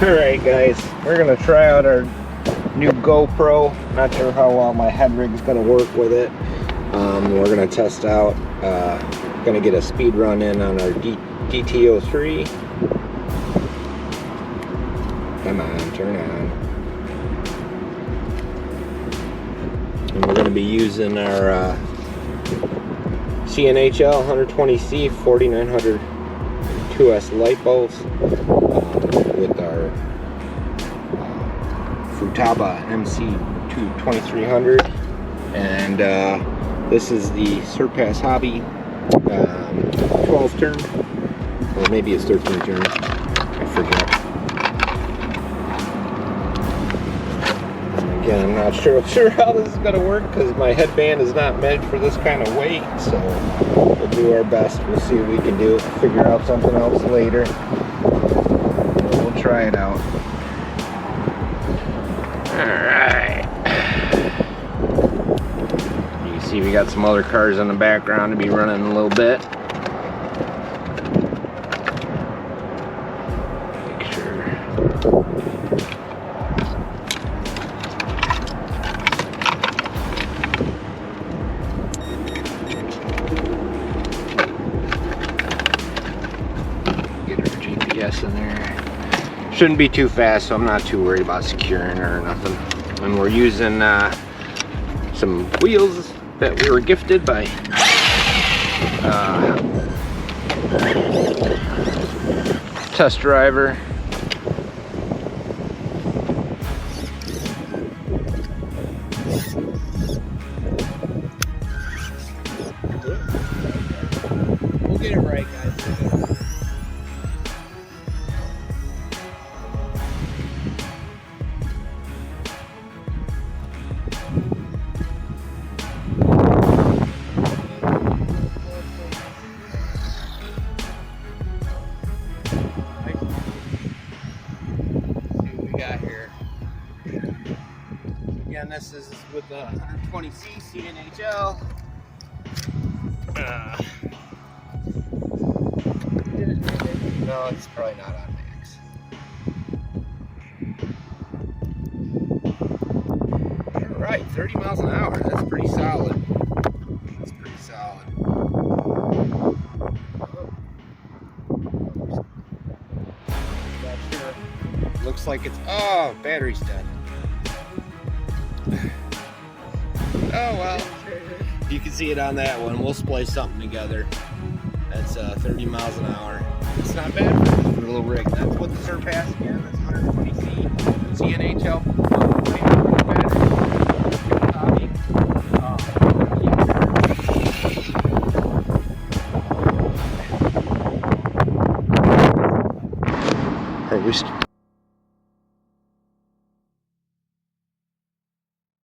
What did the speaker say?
Alright guys, we're going to try out our new GoPro. Not sure how well my head rig is going to work with it. We're going to test out, going to get a speed run in on our DT-03. Come on, turn on. And we're going to be using our CNHL 120c 4900mAh LiPos with our Futaba MC2300, and this is the Surpass Hobby 12 turn, or maybe it's 13 turn, I forget. Again, I'm not sure how this is going to work because my headband is not meant for this kind of weight, so we'll do our best. We'll see what we can do, figure out something else later. We'll try it out. Alright. You can see we got some other cars in the background to be running a little bit. Make sure. Get our GPS in there. Shouldn't be too fast, so I'm not too worried about securing or nothing. And we're using some wheels that we were gifted by test driver. We'll get it right, guys. Again, this is with the 120c CNHL. No, it's probably not on max. Alright, 30 miles an hour. That's pretty solid. That's pretty solid. Not sure. Looks like it's... Oh, battery's dead. Oh well, you can see it on that one. We'll splice something together. That's 30 miles an hour. It's not bad for a little rig. That's what the Surpass again. That's 120c CNHL battery.